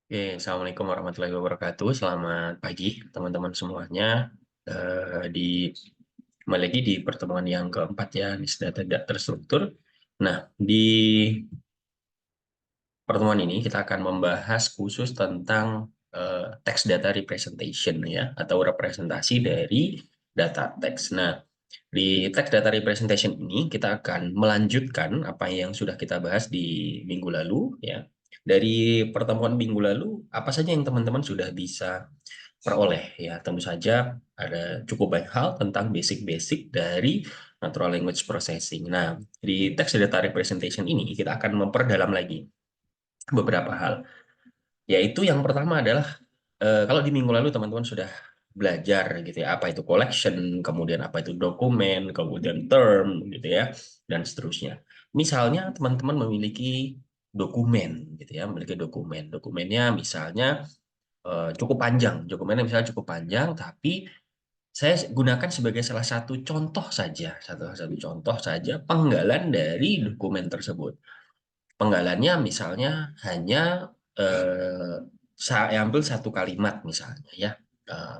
Oke, Assalamualaikum warahmatullahi wabarakatuh. Selamat pagi, teman-teman semuanya. Kembali lagi di pertemuan yang keempat ya, NIS Data tidak terstruktur. Nah, di pertemuan ini kita akan membahas khusus tentang text data representation ya, atau representasi dari data teks. Nah, di text data representation ini kita akan melanjutkan apa yang sudah kita bahas di minggu lalu ya. Dari pertemuan minggu lalu, apa saja yang teman-teman sudah bisa peroleh ya. Tentu saja ada cukup banyak hal tentang basic-basic dari natural language processing. Nah, di text data representation ini kita akan memperdalam lagi beberapa hal. Yaitu yang pertama adalah kalau di minggu lalu teman-teman sudah belajar gitu ya, apa itu collection, kemudian apa itu dokumen, kemudian term gitu ya, dan seterusnya. Misalnya teman-teman memiliki dokumen gitu ya, memiliki dokumen. Dokumennya misalnya cukup panjang, dokumennya misalnya cukup panjang, tapi saya gunakan sebagai salah satu contoh saja, satu contoh saja penggalan dari dokumen tersebut. Penggalannya misalnya hanya saya ambil satu kalimat misalnya ya.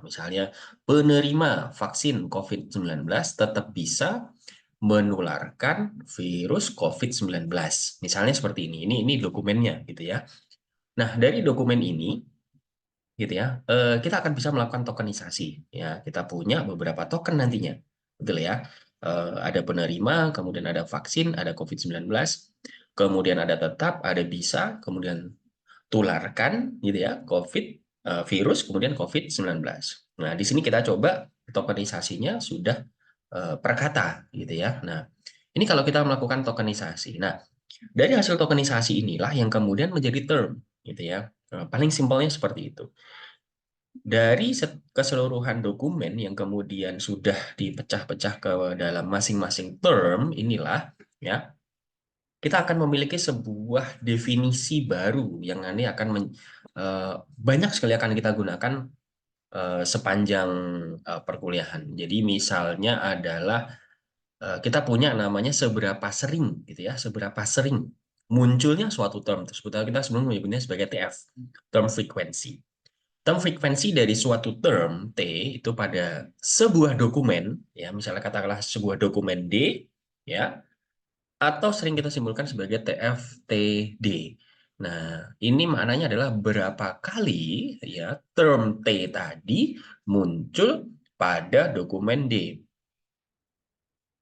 Misalnya penerima vaksin COVID-19 tetap bisa menularkan virus COVID-19. Misalnya seperti ini. Ini dokumennya gitu ya. Nah, dari dokumen ini gitu ya, kita akan bisa melakukan tokenisasi ya. Kita punya beberapa token nantinya. Betul ya. Ada penerima, kemudian ada vaksin, ada COVID-19, kemudian ada tetap, ada bisa, kemudian tularkan gitu ya, virus, kemudian COVID-19. Nah, di sini kita coba tokenisasinya sudah per kata gitu ya. Nah, ini kalau kita melakukan tokenisasi. Nah, dari hasil tokenisasi inilah yang kemudian menjadi term gitu ya. Paling simpelnya seperti itu. Dari keseluruhan dokumen yang kemudian sudah dipecah-pecah ke dalam masing-masing term inilah ya, kita akan memiliki sebuah definisi baru yang nanti akan banyak sekali akan kita gunakan sepanjang perkuliahan. Jadi misalnya adalah kita punya namanya seberapa sering gitu ya, seberapa sering munculnya suatu term tersebut. Kita sebelum menyebutnya sebagai TF, term frequency. Term frekuensi dari suatu term T itu pada sebuah dokumen, ya misalnya katakanlah sebuah dokumen D, ya, atau sering kita simpulkan sebagai TFTD. Nah, ini maknanya adalah berapa kali ya term T tadi muncul pada dokumen D,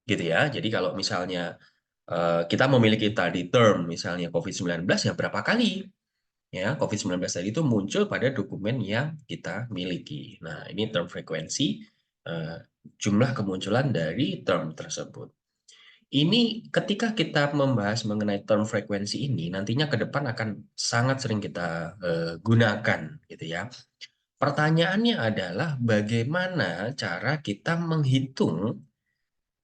gitu ya. Jadi kalau misalnya kita memiliki tadi term misalnya COVID-19 ya berapa kali ya COVID-19 tadi itu muncul pada dokumen yang kita miliki. Nah, ini term frekuensi, eh, jumlah kemunculan dari term tersebut. Ini ketika kita membahas mengenai term frekuensi ini, nantinya ke depan akan sangat sering kita gunakan, gitu ya. Pertanyaannya adalah bagaimana cara kita menghitung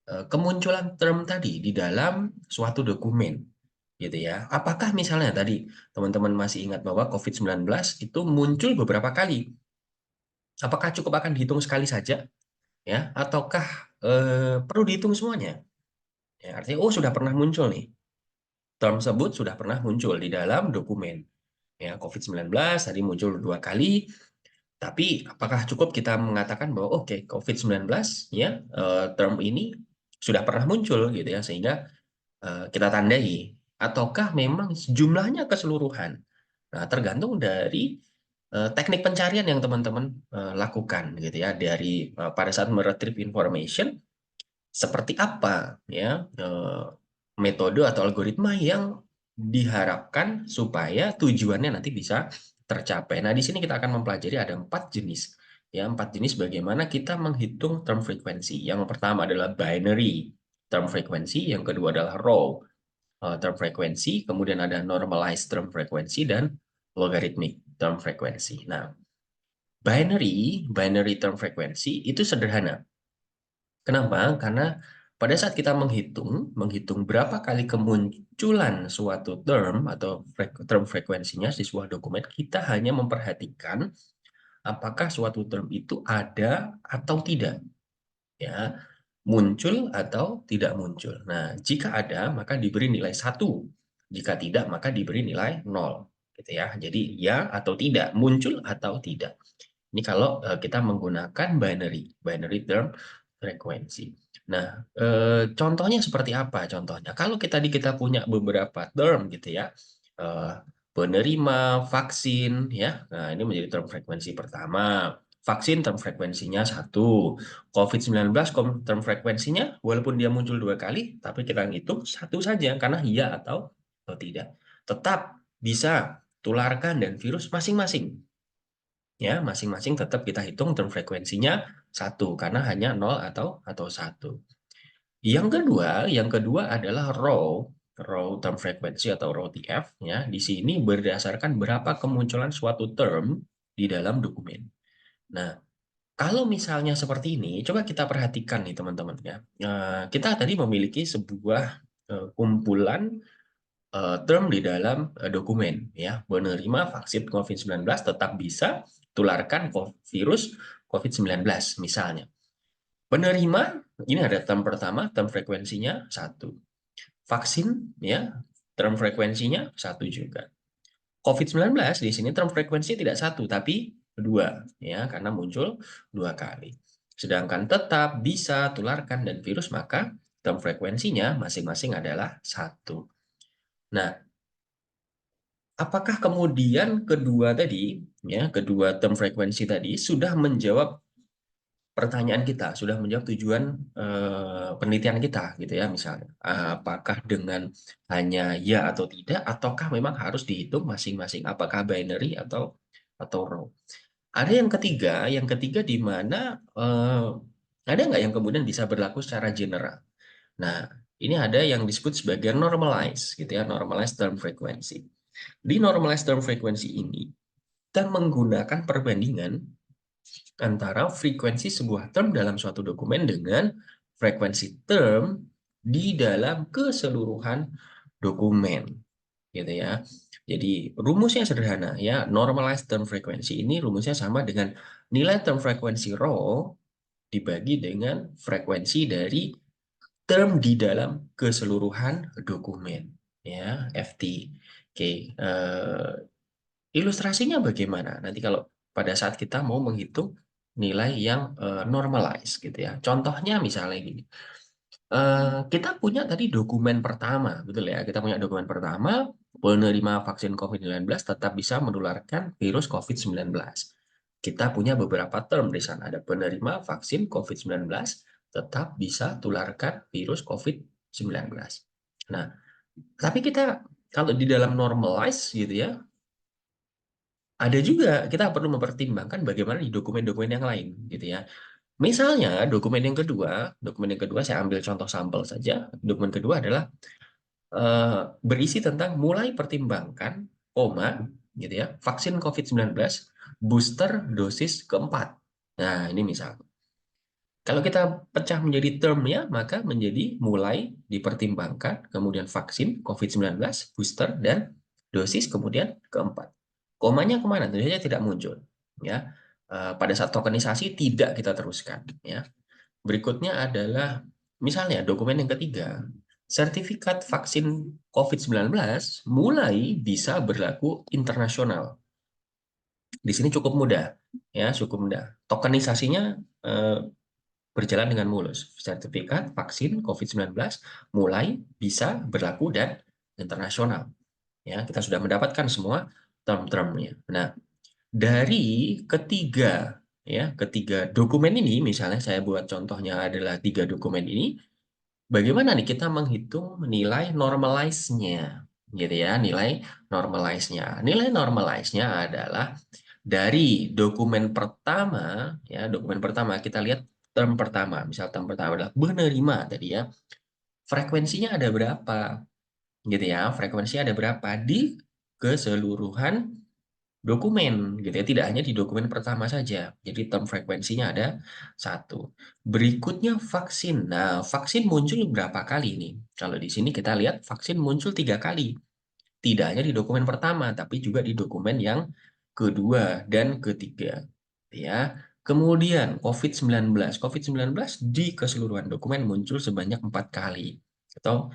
kemunculan term tadi di dalam suatu dokumen, gitu ya. Apakah misalnya tadi teman-teman masih ingat bahwa COVID-19 itu muncul beberapa kali? Apakah cukup akan dihitung sekali saja, ya? Ataukah perlu dihitung semuanya? Ya, artinya, oh sudah pernah muncul nih. Term tersebut sudah pernah muncul di dalam dokumen. Ya, COVID-19 tadi muncul dua kali, tapi apakah cukup kita mengatakan bahwa oke, COVID-19 ya term ini sudah pernah muncul gitu ya sehingga kita tandai ataukah memang jumlahnya keseluruhan. Nah, tergantung dari teknik pencarian yang teman-teman lakukan gitu ya dari pada saat meretrieve information seperti apa ya metode atau algoritma yang diharapkan supaya tujuannya nanti bisa tercapai. Nah, di sini kita akan mempelajari ada 4 jenis. Ya, 4 jenis bagaimana kita menghitung term frequency. Yang pertama adalah binary term frequency, yang kedua adalah raw term frequency, kemudian ada normalized term frequency dan logarithmic term frequency. Nah, binary term frequency itu sederhana. Kenapa? Karena pada saat kita menghitung berapa kali kemunculan suatu term atau term frekuensinya di sebuah dokumen, kita hanya memperhatikan apakah suatu term itu ada atau tidak, ya, muncul atau tidak muncul. Nah, jika ada, maka diberi nilai 1. Jika tidak, maka diberi nilai 0. gitu ya. Jadi ya atau tidak, muncul atau tidak. Ini kalau kita menggunakan binary term frekuensi. Nah, contohnya seperti apa? Contohnya, kalau kita punya beberapa term gitu ya, eh, penerima, vaksin, ya. Nah, ini menjadi term frekuensi pertama. Vaksin term frekuensinya 1, COVID-19 term frekuensinya, walaupun dia muncul 2 kali, tapi kita hitung 1 saja, karena iya atau tidak. Tetap bisa tularkan dan virus masing-masing. Ya, masing-masing tetap kita hitung term frekuensinya 1 karena hanya 0 atau 1. Yang kedua adalah raw term frekuensi atau raw TF ya. Di sini berdasarkan berapa kemunculan suatu term di dalam dokumen. Nah, kalau misalnya seperti ini, coba kita perhatikan nih teman-teman ya. Kita tadi memiliki sebuah kumpulan term di dalam dokumen ya. Penerima vaksin COVID-19 tetap bisa tularkan virus COVID-19 misalnya. Penerima ini ada term pertama, term frekuensinya 1. Vaksin ya, term frekuensinya 1 juga. COVID-19 di sini term frekuensi tidak 1 tapi 2 ya, karena muncul 2 kali. Sedangkan tetap bisa tularkan dan virus maka term frekuensinya masing-masing adalah 1. Nah, apakah kemudian kedua term frekuensi tadi sudah menjawab pertanyaan kita, sudah menjawab tujuan penelitian kita, gitu ya, misalnya. Apakah dengan hanya ya atau tidak, ataukah memang harus dihitung masing-masing, apakah binary atau raw. Ada yang ketiga di mana ada nggak yang kemudian bisa berlaku secara general. Nah, ini ada yang disebut sebagai normalize, gitu ya, normalized term frequency. Di normalized term frequency ini, kita menggunakan perbandingan antara frekuensi sebuah term dalam suatu dokumen dengan frekuensi term di dalam keseluruhan dokumen, gitu ya. Jadi rumusnya sederhana ya, normalized term frequency ini rumusnya sama dengan nilai term frekuensi raw dibagi dengan frekuensi dari term di dalam keseluruhan dokumen, ya, FT. Oke, ilustrasinya bagaimana? Nanti kalau pada saat kita mau menghitung nilai yang normalize gitu ya. Contohnya misalnya gini. Kita punya tadi dokumen pertama, betul ya? Kita punya dokumen pertama, penerima vaksin COVID-19 tetap bisa menularkan virus COVID-19. Kita punya beberapa term di sana. Ada penerima vaksin COVID-19 tetap bisa tularkan virus COVID-19. Nah, tapi kita kalau di dalam normalize gitu ya, ada juga kita perlu mempertimbangkan bagaimana di dokumen-dokumen yang lain gitu ya. Misalnya dokumen yang kedua saya ambil contoh sampel saja. Dokumen kedua adalah berisi tentang mulai pertimbangkan gitu ya, vaksin COVID-19 booster dosis keempat. Nah, ini misal. Kalau kita pecah menjadi termnya, maka menjadi mulai dipertimbangkan, kemudian vaksin COVID-19, booster, dan dosis kemudian keempat. Komanya kemana? Tentu saja tidak muncul. Ya, pada saat tokenisasi tidak kita teruskan. Ya. Berikutnya adalah misalnya dokumen yang ketiga, sertifikat vaksin COVID-19 mulai bisa berlaku internasional. Di sini cukup mudah, ya cukup mudah. Tokenisasinya eh, berjalan dengan mulus. Sertifikat vaksin COVID-19 mulai bisa berlaku dan internasional. Ya, kita sudah mendapatkan semua term-termnya. Nah, dari ketiga dokumen ini, misalnya saya buat contohnya adalah 3 dokumen ini, bagaimana nih kita menghitung nilai normalize-nya, gitu ya, nilai normalize-nya. Nilai normalize-nya adalah dari dokumen pertama, ya, dokumen pertama kita lihat term pertama, misal term pertama adalah menerima tadi ya, frekuensinya ada berapa, gitu ya, frekuensinya ada berapa di keseluruhan dokumen, gitu ya, tidak hanya di dokumen pertama saja. Jadi term frekuensinya ada 1. Berikutnya vaksin. Nah, vaksin muncul berapa kali nih? Kalau di sini kita lihat vaksin muncul 3 kali. Tidak hanya di dokumen pertama, tapi juga di dokumen yang kedua dan ketiga. Ya. Kemudian COVID-19. COVID-19 di keseluruhan dokumen muncul sebanyak 4 kali. Atau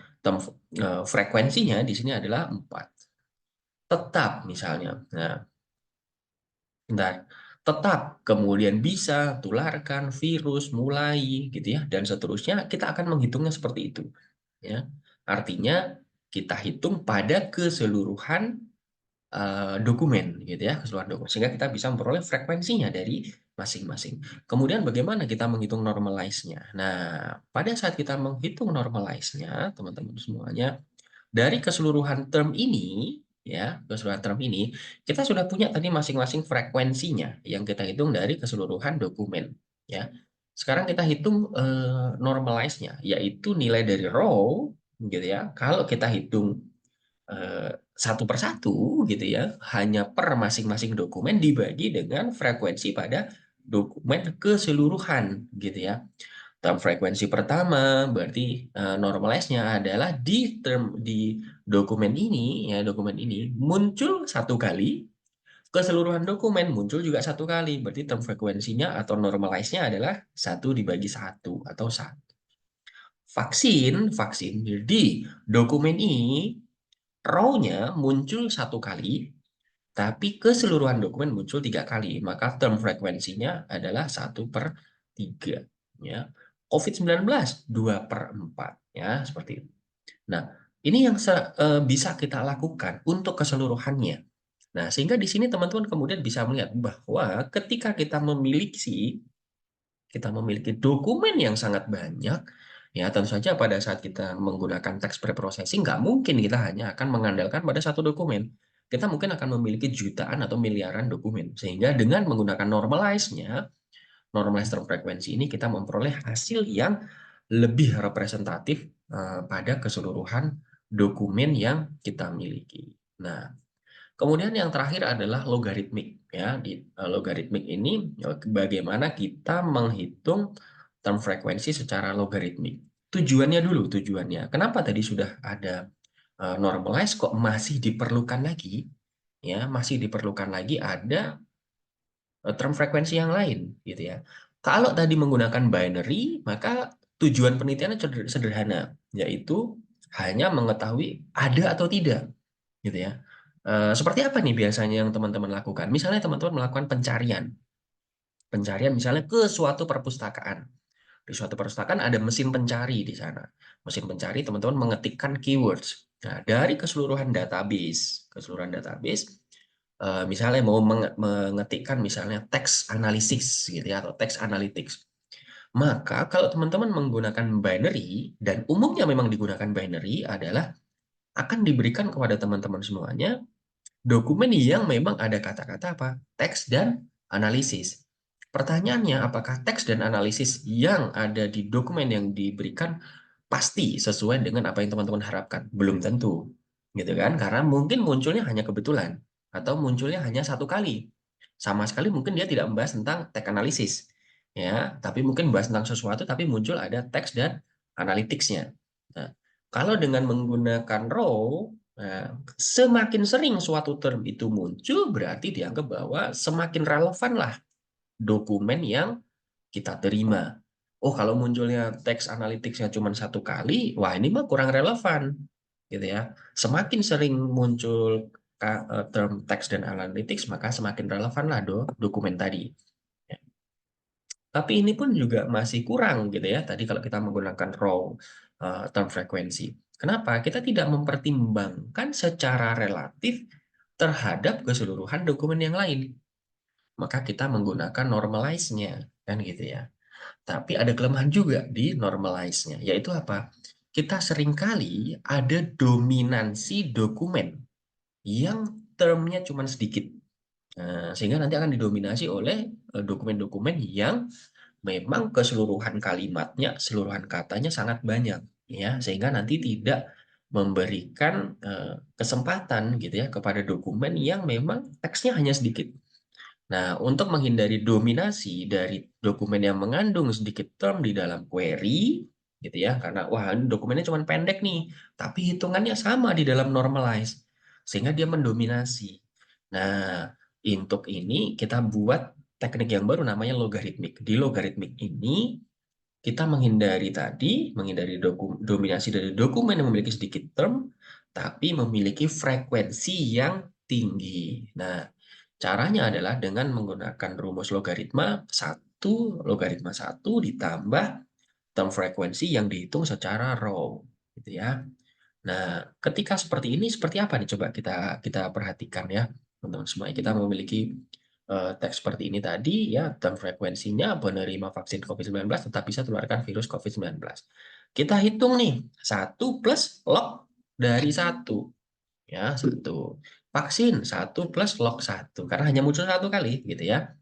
frekuensinya di sini adalah 4. tetap misalnya. Nah, bentar. Tetap, kemudian bisa, tularkan, virus, mulai, gitu ya, dan seterusnya, kita akan menghitungnya seperti itu. Ya. Artinya, kita hitung pada keseluruhan dokumen, gitu ya, keseluruhan dokumen. Sehingga kita bisa memperoleh frekuensinya dari masing-masing. Kemudian bagaimana kita menghitung normalize-nya? Nah, pada saat kita menghitung normalize-nya, teman-teman semuanya, dari keseluruhan term ini, ya, keseluruhan term ini, kita sudah punya tadi masing-masing frekuensinya yang kita hitung dari keseluruhan dokumen, ya. Sekarang kita hitung normalize-nya, yaitu nilai dari row, gitu ya. Kalau kita hitung satu per satu, gitu ya, hanya per masing-masing dokumen dibagi dengan frekuensi pada dokumen keseluruhan, gitu ya. Term frekuensi pertama berarti normalize-nya adalah di dokumen ini, ya, dokumen ini muncul satu kali, keseluruhan dokumen muncul juga satu kali, berarti term frekuensinya atau normalize-nya adalah satu dibagi satu atau satu. Vaksin di dokumen ini row-nya muncul satu kali, tapi keseluruhan dokumen muncul tiga kali, maka term frekuensinya adalah 1/3. Ya. COVID-19 2/4. Ya, seperti itu. Nah, ini yang bisa kita lakukan untuk keseluruhannya. Nah, sehingga di sini teman-teman kemudian bisa melihat bahwa ketika kita memiliki dokumen yang sangat banyak, ya tentu saja pada saat kita menggunakan text preprocessing, nggak mungkin kita hanya akan mengandalkan pada satu dokumen. Kita mungkin akan memiliki jutaan atau miliaran dokumen. Sehingga dengan menggunakan normalize-nya, normalize term frekuensi ini, kita memperoleh hasil yang lebih representatif pada keseluruhan dokumen yang kita miliki. Nah, kemudian yang terakhir adalah logaritmik, ya. Di logaritmik ini bagaimana kita menghitung term frekuensi secara logaritmik. Tujuannya. Kenapa tadi sudah ada normalize kok masih diperlukan lagi? Ya, masih diperlukan lagi ada term frekuensi yang lain, gitu ya. Kalau tadi menggunakan binary, maka tujuan penelitiannya sederhana, yaitu hanya mengetahui ada atau tidak, gitu ya. Seperti apa nih biasanya yang teman-teman lakukan? Misalnya teman-teman melakukan pencarian, pencarian misalnya ke suatu perpustakaan. Di suatu perpustakaan ada mesin pencari di sana. Mesin pencari teman-teman mengetikkan keywords. Nah, dari keseluruhan database, misalnya mau mengetikkan misalnya teks analisis gitu ya, atau teks analytics. Maka kalau teman-teman menggunakan binary, dan umumnya memang digunakan binary, adalah akan diberikan kepada teman-teman semuanya dokumen yang memang ada kata-kata apa? Teks dan analisis. Pertanyaannya, apakah teks dan analisis yang ada di dokumen yang diberikan pasti sesuai dengan apa yang teman-teman harapkan? Belum tentu, gitu kan? Karena mungkin munculnya hanya kebetulan, atau munculnya hanya satu kali. Sama sekali mungkin dia tidak membahas tentang teks analisis, ya. Tapi mungkin membahas tentang sesuatu, tapi muncul ada teks dan analytics-nya. Nah, kalau dengan menggunakan row, nah, semakin sering suatu term itu muncul, berarti dianggap bahwa semakin relevanlah dokumen yang kita terima. Oh, kalau munculnya teks analytics-nya cuma satu kali, wah ini mah kurang relevan, gitu ya. Semakin sering muncul term teks dan analytics, maka semakin relevanlah dokumen tadi. Ya. Tapi ini pun juga masih kurang, gitu ya. Tadi kalau kita menggunakan raw term frekuensi. Kenapa? Kita tidak mempertimbangkan secara relatif terhadap keseluruhan dokumen yang lain. Maka kita menggunakan normalize-nya, kan gitu ya. Tapi ada kelemahan juga di normalize-nya, yaitu apa? Kita seringkali ada dominansi dokumen yang termnya cuma sedikit. Nah, sehingga nanti akan didominasi oleh dokumen-dokumen yang memang keseluruhan kalimatnya, keseluruhan katanya sangat banyak, ya, sehingga nanti tidak memberikan kesempatan gitu ya kepada dokumen yang memang teksnya hanya sedikit. Nah, untuk menghindari dominasi dari dokumen yang mengandung sedikit term di dalam query, gitu ya, karena wah ini dokumennya cuma pendek nih, tapi hitungannya sama di dalam normalize, sehingga dia mendominasi. Nah, untuk ini kita buat teknik yang baru namanya logaritmik. Di logaritmik ini kita menghindari dominasi dari dokumen yang memiliki sedikit term, tapi memiliki frekuensi yang tinggi. Nah, caranya adalah dengan menggunakan rumus logaritma logaritma 1 ditambah term frekuensi yang dihitung secara raw, gitu ya. Nah, ketika seperti ini, seperti apa nih? Coba kita kita perhatikan ya, teman-teman semua. Kita memiliki teks seperti ini tadi, ya, term frekuensinya penerima vaksin COVID-19 tetap bisa tularkan virus COVID-19. Kita hitung nih, 1 plus log dari 1. Ya, 1. Vaksin, 1 plus log 1. Karena hanya muncul 1 kali, gitu ya.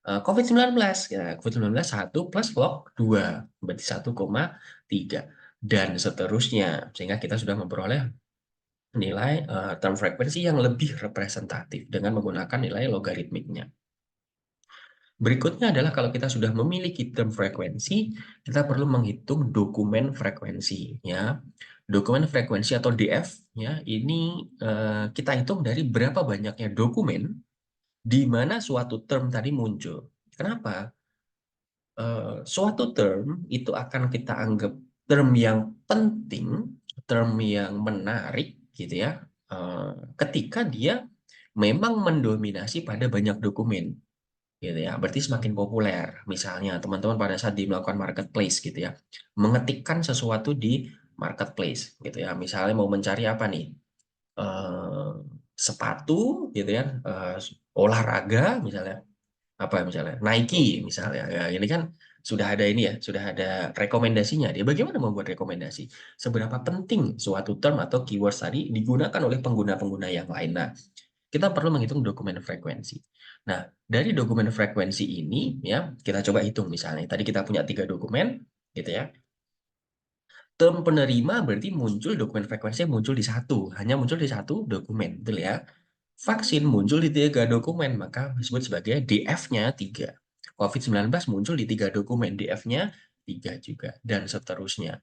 COVID-19, ya, COVID-19 1 plus log 2, berarti 1,3. Dan seterusnya, sehingga kita sudah memperoleh nilai term frekuensi yang lebih representatif dengan menggunakan nilai logaritmiknya. Berikutnya adalah kalau kita sudah memiliki term frekuensi, kita perlu menghitung dokumen frekuensi, ya. Dokumen frekuensi atau DF, ya, ini kita hitung dari berapa banyaknya dokumen di mana suatu term tadi muncul. Kenapa? Suatu term itu akan kita anggap term yang penting, term yang menarik, gitu ya, ketika dia memang mendominasi pada banyak dokumen, gitu ya. Berarti semakin populer. Misalnya teman-teman pada saat melakukan marketplace, gitu ya, mengetikkan sesuatu di marketplace, gitu ya. Misalnya mau mencari apa nih? Eh, Sepatu, gitu ya, olahraga, misalnya apa misalnya Nike misalnya, ya ini kan sudah ada ini ya, sudah ada rekomendasinya. Dia bagaimana membuat rekomendasi, seberapa penting suatu term atau keyword tadi digunakan oleh pengguna-pengguna yang lain. Nah, kita perlu menghitung dokumen frekuensi. Nah, dari dokumen frekuensi ini, ya, kita coba hitung. Misalnya tadi kita punya 3 dokumen, gitu ya. Term penerima berarti muncul, dokumen frekuensi muncul di hanya muncul di satu dokumen, betul ya. Vaksin muncul di 3 dokumen, maka disebut sebagai DF-nya 3. COVID-19 muncul di 3 dokumen, DF-nya 3 juga, dan seterusnya.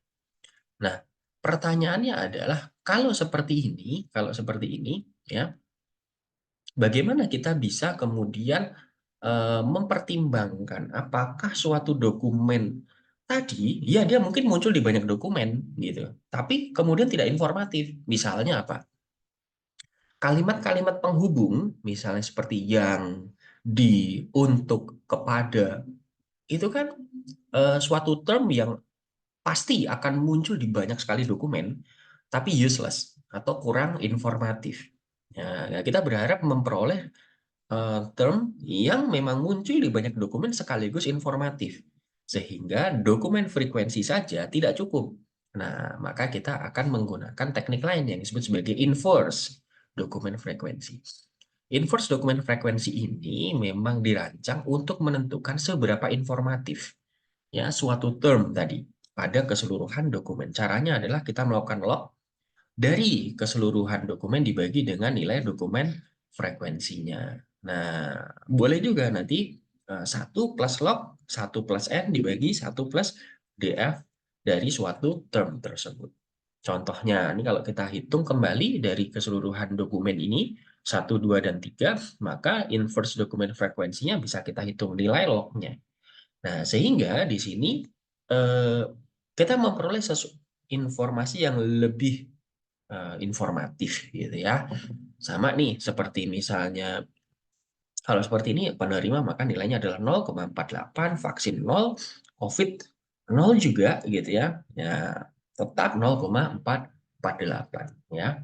Nah, pertanyaannya adalah, kalau seperti ini, ya, bagaimana kita bisa kemudian mempertimbangkan apakah suatu dokumen tadi, ya dia mungkin muncul di banyak dokumen, gitu, tapi kemudian tidak informatif. Misalnya apa? Kalimat-kalimat penghubung, misalnya seperti yang, di, untuk, kepada, itu kan suatu term yang pasti akan muncul di banyak sekali dokumen, tapi useless atau kurang informatif. Ya, kita berharap memperoleh term yang memang muncul di banyak dokumen sekaligus informatif, sehingga dokumen frekuensi saja tidak cukup. Nah, maka kita akan menggunakan teknik lain yang disebut sebagai inverse dokumen frekuensi. Inverse dokumen frekuensi ini memang dirancang untuk menentukan seberapa informatif, ya, suatu term tadi pada keseluruhan dokumen. Caranya adalah kita melakukan log dari keseluruhan dokumen dibagi dengan nilai dokumen frekuensinya. Nah, boleh juga nanti 1 plus log, 1 plus N dibagi 1 plus DF dari suatu term tersebut. Contohnya, ini kalau kita hitung kembali dari keseluruhan dokumen ini, 1, 2, dan 3, maka inverse dokumen frekuensinya bisa kita hitung nilai lognya. Nah, sehingga di sini eh, kita memperoleh informasi yang lebih informatif, gitu ya. Sama nih, seperti misalnya kalau seperti ini penerima maka nilainya adalah 0,48, vaksin 0, COVID 0 juga, gitu ya. Ya, tetap 0,448, ya.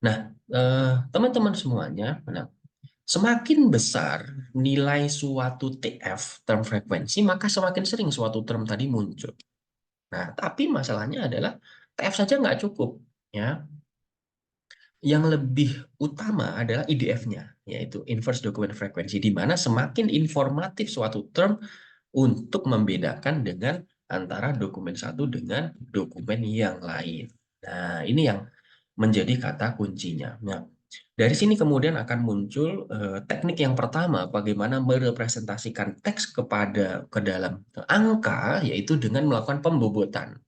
Nah, teman-teman semuanya, nah, semakin besar nilai suatu TF, term frekuensi, maka semakin sering suatu term tadi muncul. Nah, tapi masalahnya adalah TF saja nggak cukup, ya. Yang lebih utama adalah IDF-nya, yaitu inverse document frequency, di mana semakin informatif suatu term untuk membedakan dengan antara dokumen satu dengan dokumen yang lain. Nah, ini yang menjadi kata kuncinya. Nah, dari sini kemudian akan muncul teknik yang pertama, bagaimana merepresentasikan teks ke dalam angka, yaitu dengan melakukan pembobotan.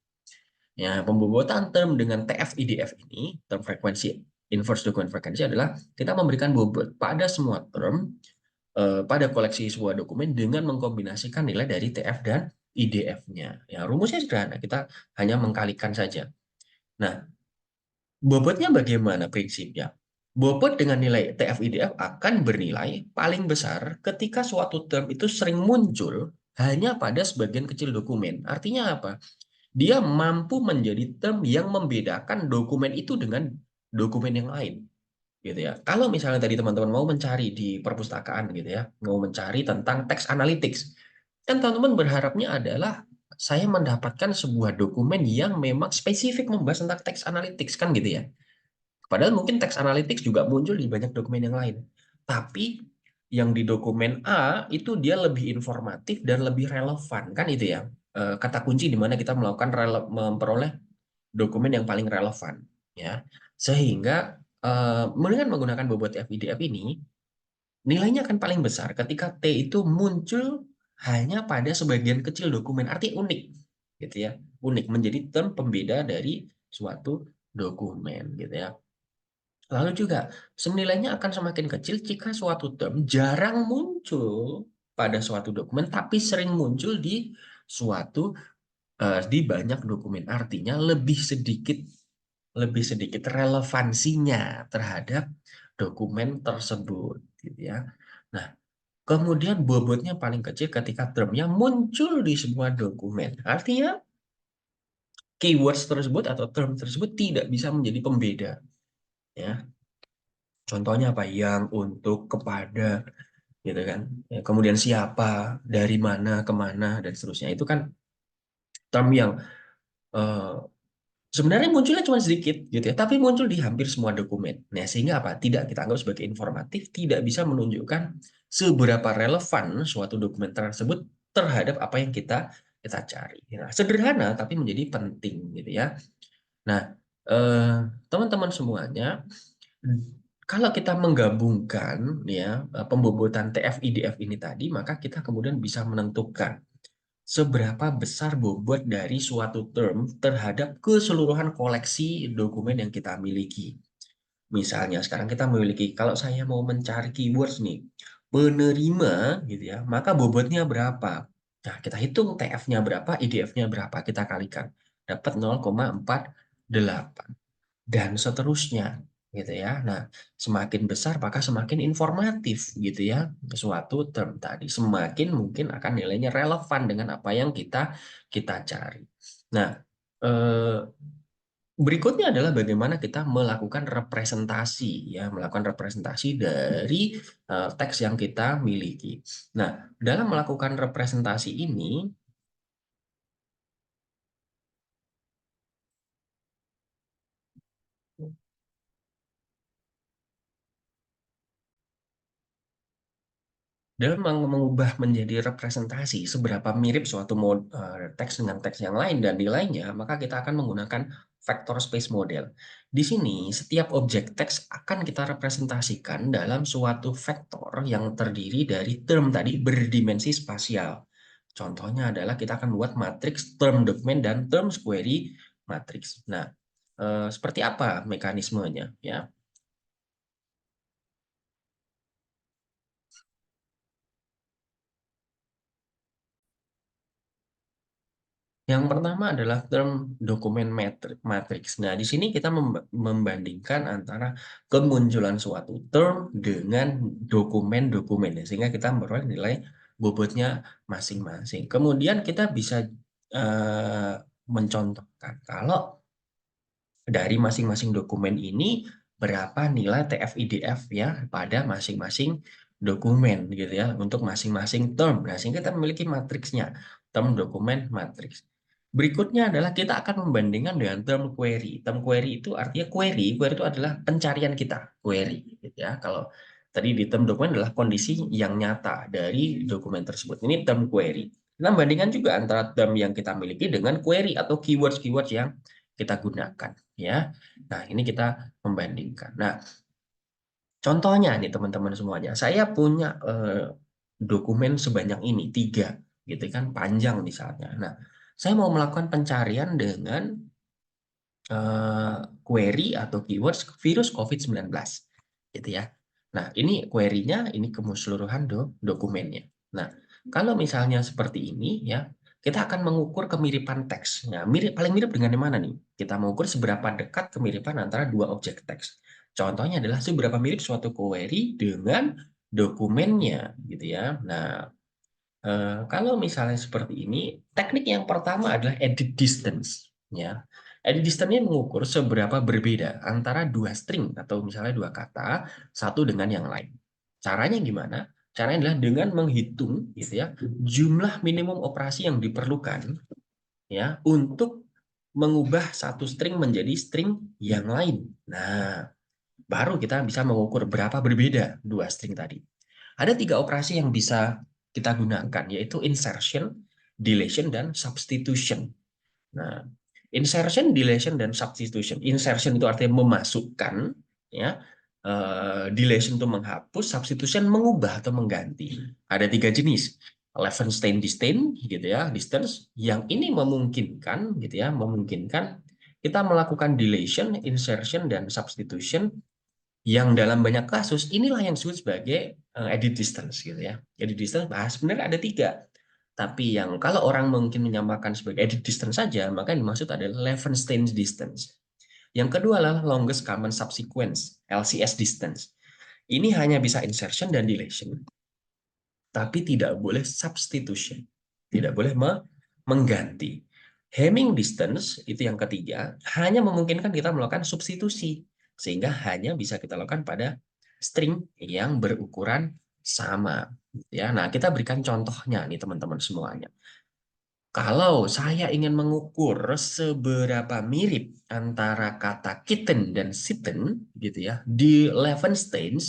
Ya, pembobotan term dengan TF IDF ini, term frekuensi, inverse document frequency, adalah kita memberikan bobot pada semua term pada koleksi sebuah dokumen dengan mengkombinasikan nilai dari TF dan IDF-nya. Ya, rumusnya sederhana, kita hanya mengkalikan saja. Nah, bobotnya bagaimana prinsipnya? Bobot dengan nilai TF-IDF akan bernilai paling besar ketika suatu term itu sering muncul hanya pada sebagian kecil dokumen. Artinya apa? Dia mampu menjadi term yang membedakan dokumen itu dengan dokumen yang lain, gitu ya. Kalau misalnya tadi teman-teman mau mencari di perpustakaan gitu ya, mau mencari tentang teks analytics, kan teman-teman berharapnya adalah saya mendapatkan sebuah dokumen yang memang spesifik membahas tentang teks analytics kan gitu ya. Padahal mungkin teks analytics juga muncul di banyak dokumen yang lain. Tapi yang di dokumen A itu dia lebih informatif dan lebih relevan kan itu ya. Kata kunci di mana kita melakukan memperoleh dokumen yang paling relevan ya. Sehingga dengan menggunakan bobot FIDF ini nilainya akan paling besar ketika T itu muncul hanya pada sebagian kecil dokumen. Artinya unik gitu ya. Unik menjadi term pembeda dari suatu dokumen gitu ya. Lalu juga, nilainya akan semakin kecil jika suatu term jarang muncul pada suatu dokumen, tapi sering muncul di suatu di banyak dokumen. Artinya lebih sedikit relevansinya terhadap dokumen tersebut, gitu ya. Nah, kemudian bobotnya paling kecil ketika termnya muncul di semua dokumen. Artinya keywords tersebut atau term tersebut tidak bisa menjadi pembeda, ya. Contohnya apa? Yang, untuk, kepada, gitu kan. Ya, kemudian siapa, dari mana, kemana, dan seterusnya. Itu kan term yang eh, sebenarnya munculnya cuma sedikit, gitu ya, tapi muncul di hampir semua dokumen. Nah, sehingga apa? Tidak kita anggap sebagai informatif, tidak bisa menunjukkan seberapa relevan suatu dokumen tersebut terhadap apa yang kita cari. Nah, sederhana tapi menjadi penting, gitu ya. Nah, eh, teman-teman semuanya, kalau kita menggabungkan ya pembobotan TF-IDF ini tadi, maka kita kemudian bisa menentukan seberapa besar bobot dari suatu term terhadap keseluruhan koleksi dokumen yang kita miliki. Misalnya sekarang kita memiliki, kalau saya mau mencari keywords nih, penerima gitu ya, maka bobotnya berapa? Nah, kita hitung TF-nya berapa, IDF-nya berapa, kita kalikan. Dapat 0,48 dan seterusnya gitu ya. Nah, semakin besar maka semakin informatif gitu ya. Suatu term tadi semakin mungkin akan nilainya relevan dengan apa yang kita cari. Nah, eh, berikutnya adalah bagaimana kita melakukan representasi ya, melakukan representasi dari teks yang kita miliki. Nah, dalam melakukan representasi ini dalam mengubah menjadi representasi seberapa mirip suatu teks dengan teks yang lain dan nilainya, maka kita akan menggunakan vector space model. Di sini, setiap objek teks akan kita representasikan dalam suatu vektor yang terdiri dari term tadi berdimensi spasial. Contohnya adalah kita akan buat matriks term dokumen dan term query matriks. Nah, seperti apa mekanismenya? Ya, yang pertama adalah term dokumen matrix. Nah, di sini kita membandingkan antara kemunculan suatu term dengan dokumen-dokumen, ya, sehingga kita memperoleh nilai bobotnya masing-masing. Kemudian kita bisa eh, mencontohkan kalau dari masing-masing dokumen ini berapa nilai TF-IDF ya pada masing-masing dokumen gitu ya untuk masing-masing term. Nah, sehingga kita memiliki matriksnya, term dokumen matriks. Berikutnya adalah kita akan membandingkan dengan term query. Term query itu artinya query itu adalah pencarian kita, query gitu ya. Kalau tadi di term dokumen adalah kondisi yang nyata dari dokumen tersebut. Ini term query. Kita bandingkan juga antara term yang kita miliki dengan query atau keywords-keywords yang kita gunakan ya. Nah, ini kita membandingkan. Nah, contohnya nih teman-teman semuanya, saya punya dokumen sebanyak ini, 3, gitu kan, panjang misalnya. Nah, saya mau melakukan pencarian dengan query atau keywords virus COVID-19, gitu ya. Nah, ini query-nya, ini keseluruhan dokumennya. Nah, kalau misalnya seperti ini ya, kita akan mengukur kemiripan teks. Nah, paling mirip dengan yang mana nih? Kita mengukur seberapa dekat kemiripan antara dua objek teks. Contohnya adalah seberapa mirip suatu query dengan dokumennya, gitu ya. Nah, kalau misalnya seperti ini, teknik yang pertama adalah edit distance. Ya, edit distance-nya mengukur seberapa berbeda antara dua string atau misalnya dua kata satu dengan yang lain. Caranya gimana? Caranya adalah dengan menghitung, gitu ya, jumlah minimum operasi yang diperlukan, ya, untuk mengubah satu string menjadi string yang lain. Nah, baru kita bisa mengukur berapa berbeda dua string tadi. Ada tiga operasi yang bisa kita gunakan, yaitu insertion, deletion, dan substitution. Nah, insertion, deletion, dan substitution. Insertion itu artinya memasukkan, ya. Deletion itu menghapus, substitution mengubah atau mengganti. Ada tiga jenis. Levenshtein distance, gitu ya, distance. Yang ini memungkinkan, gitu ya, memungkinkan kita melakukan deletion, insertion, dan substitution yang dalam banyak kasus inilah yang disebut sebagai edit distance, gitu ya. Edit distance sebenarnya ada tiga, tapi yang kalau orang mungkin menyamakan sebagai edit distance saja, maka yang dimaksud adalah Levenshtein distance. Yang kedua adalah longest common subsequence, LCS distance. Ini hanya bisa insertion dan deletion, tapi tidak boleh substitution, tidak boleh mengganti. Hamming distance itu yang ketiga, hanya memungkinkan kita melakukan substitusi, sehingga hanya bisa kita lakukan pada string yang berukuran sama. Ya, nah kita berikan contohnya nih teman-teman semuanya. Kalau saya ingin mengukur seberapa mirip antara kata kitten dan sitten, gitu ya, di Levenshtein,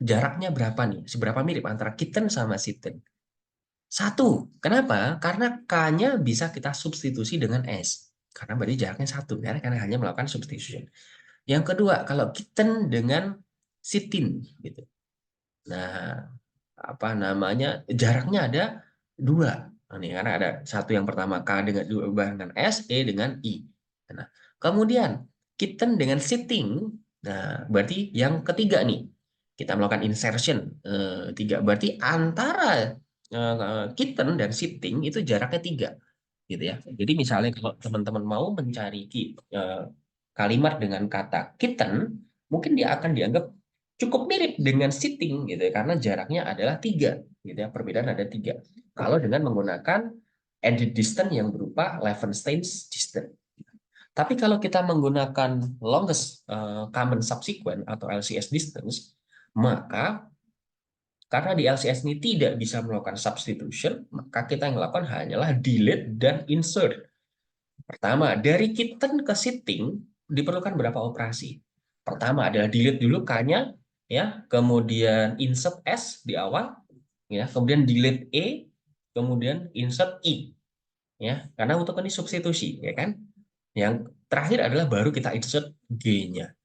jaraknya berapa nih? Seberapa mirip antara kitten sama sitten? Satu. Kenapa? Karena K-nya bisa kita substitusi dengan S. Karena berarti jaraknya satu. Karena hanya melakukan substitution. Yang kedua, kalau kitten dengan sitin, gitu. Nah, apa namanya, jaraknya ada dua. Nah, ini karena ada satu yang pertama K dengan diubah dengan S, E dengan I. Nah, kemudian kitten dengan sitting. Nah, berarti yang ketiga nih kita melakukan insertion tiga. Berarti antara kitten dan sitting itu jaraknya tiga, gitu ya. Jadi misalnya kalau teman-teman mau mencari kalimat dengan kata kitten, mungkin dia akan dianggap cukup mirip dengan sitting, gitu ya, karena jaraknya adalah tiga, gitu ya, perbedaan ada tiga. Kalau dengan menggunakan edit distance yang berupa Levenshtein distance. Tapi kalau kita menggunakan longest common subsequent atau LCS distance, maka karena di LCS ini tidak bisa melakukan substitution, maka kita yang lakukan hanyalah delete dan insert. Pertama, dari kitten ke sitting diperlukan berapa operasi? Pertama adalah delete dulu K-nya, ya, kemudian insert S di awal, ya, kemudian delete E, kemudian insert I, ya, karena untuk ini substitusi, ya kan? Yang terakhir adalah baru kita insert G-nya.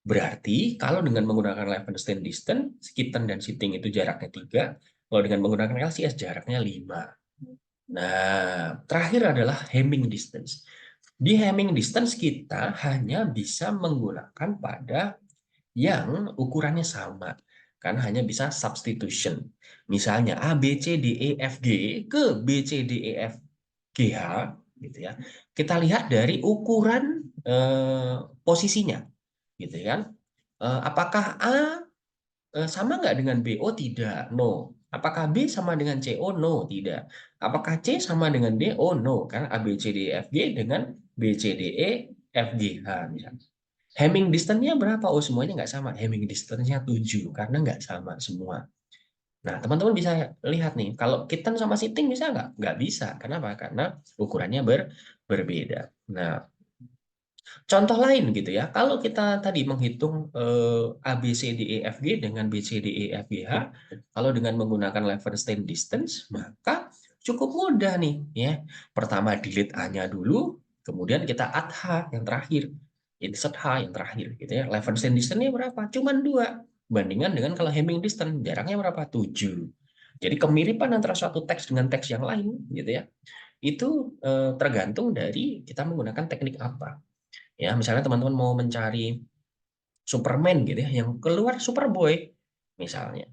Berarti kalau dengan menggunakan Levenshtein distance, kitten dan sitting itu jaraknya 3, kalau dengan menggunakan LCS jaraknya 5. Nah, terakhir adalah Hamming distance. Di Hamming distance kita hanya bisa menggunakan pada yang ukurannya sama. Karena hanya bisa substitution. Misalnya A, B, C, D, E, F, G ke B, C, D, E, F, G, H, gitu ya. Kita lihat dari ukuran posisinya, gitu kan. Apakah A sama nggak dengan B? Oh, tidak. No. Apakah B sama dengan C? Oh, no. Tidak. Apakah C sama dengan D? Oh, no. Karena A, B, C, D, E, F, G dengan B, C, D, E, F, G, H. Misalnya. Hamming distance-nya berapa? Oh, semuanya nggak sama. Hamming distance-nya 7. Karena nggak sama semua. Nah, teman-teman bisa lihat nih. Kalau kitten sama sitting bisa nggak? Nggak bisa. Kenapa? Karena ukurannya berbeda. Nah, contoh lain gitu ya, kalau kita tadi menghitung A, B, C, D, E, F, G dengan B, C, D, E, F, G, H, kalau dengan menggunakan Levenshtein distance, maka cukup mudah nih ya. Pertama delete A-nya dulu, kemudian kita add H yang terakhir, insert H yang terakhir gitu ya. Levenshtein distance-nya berapa? Cuman 2. Bandingan dengan kalau Hamming distance, jaraknya berapa? 7. Jadi kemiripan antara suatu teks dengan teks yang lain gitu ya. Itu tergantung dari kita menggunakan teknik apa. Ya, misalnya teman-teman mau mencari Superman gitu ya, yang keluar Superboy misalnya.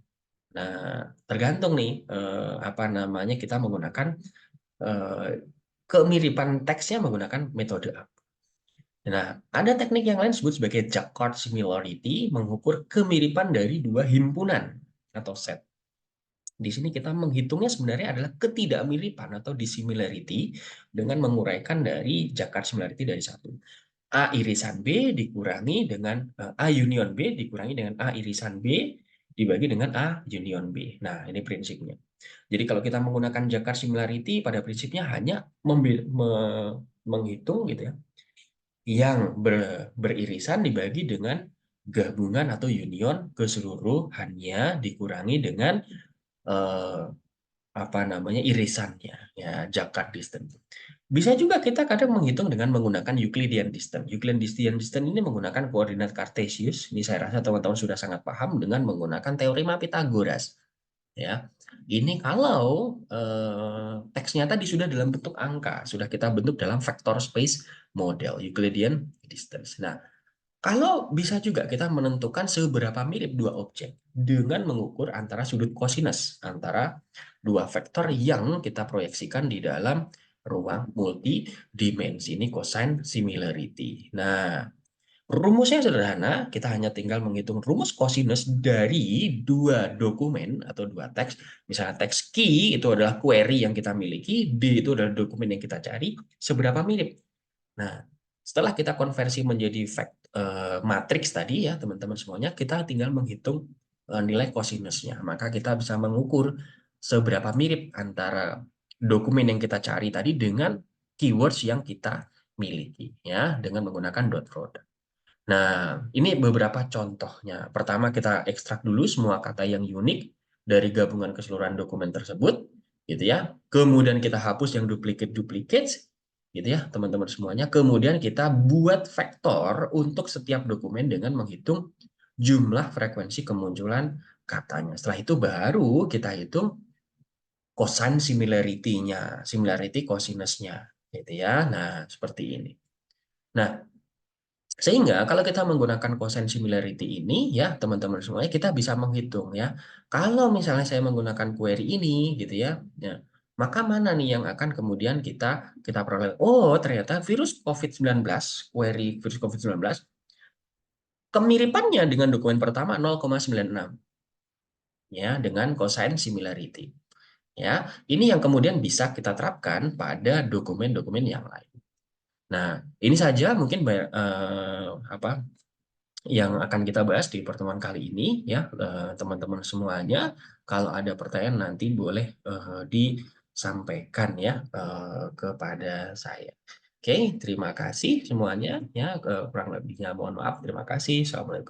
Nah, tergantung nih apa namanya kita menggunakan eh, kemiripan teksnya menggunakan metode apa. Nah, ada teknik yang lain disebut sebagai Jacquard similarity, mengukur kemiripan dari dua himpunan atau set. Di sini kita menghitungnya sebenarnya adalah ketidakmiripan atau dissimilarity dengan menguraikan dari Jacquard similarity dari satu. A irisan B dikurangi dengan A union B dikurangi dengan A irisan B dibagi dengan A union B. Nah, ini prinsipnya. Jadi kalau kita menggunakan Jacquard similarity pada prinsipnya hanya menghitung gitu ya, yang beririsan dibagi dengan gabungan atau union keseluruhannya dikurangi dengan eh, apa namanya irisannya ya, Jacquard distance. Bisa juga kita kadang menghitung dengan menggunakan Euclidean distance. Euclidean distance ini menggunakan koordinat Cartesius. Ini saya rasa teman-teman sudah sangat paham dengan menggunakan teorema Pythagoras. Ya, ini kalau teksnya tadi sudah dalam bentuk angka, sudah kita bentuk dalam vector space model Euclidean distance. Nah, kalau bisa juga kita menentukan seberapa mirip dua objek dengan mengukur antara sudut kosinus antara dua vektor yang kita proyeksikan di dalam ruang multidimensi. Ini cosine similarity. Nah, rumusnya sederhana, kita hanya tinggal menghitung rumus kosinus dari dua dokumen atau dua teks. Misalnya teks key itu adalah query yang kita miliki, D itu adalah dokumen yang kita cari, seberapa mirip. Nah, setelah kita konversi menjadi matriks tadi ya teman-teman semuanya, kita tinggal menghitung nilai kosinusnya. Maka kita bisa mengukur seberapa mirip antara dokumen yang kita cari tadi dengan keywords yang kita miliki ya dengan menggunakan dot product. Nah, ini beberapa contohnya. Pertama, kita ekstrak dulu semua kata yang unik dari gabungan keseluruhan dokumen tersebut, gitu ya. Kemudian kita hapus yang duplicate-duplicate, gitu ya, teman-teman semuanya. Kemudian kita buat vektor untuk setiap dokumen dengan menghitung jumlah frekuensi kemunculan katanya. Setelah itu baru kita hitung cosine similarity-nya, similarity cosinusnya, gitu ya. Nah, seperti ini. Nah, sehingga kalau kita menggunakan cosine similarity ini ya teman-teman semuanya kita bisa menghitung ya. Kalau misalnya saya menggunakan query ini gitu ya, ya maka mana nih yang akan kemudian kita peroleh? Oh, ternyata virus COVID-19, query virus COVID-19 kemiripannya dengan dokumen pertama 0,96 ya dengan cosine similarity. Ya, ini yang kemudian bisa kita terapkan pada dokumen-dokumen yang lain. Nah, ini saja mungkin apa yang akan kita bahas di pertemuan kali ini ya teman-teman semuanya. Kalau ada pertanyaan nanti boleh disampaikan ya kepada saya. Oke, terima kasih semuanya ya kurang lebihnya mohon maaf. Terima kasih. Assalamualaikum.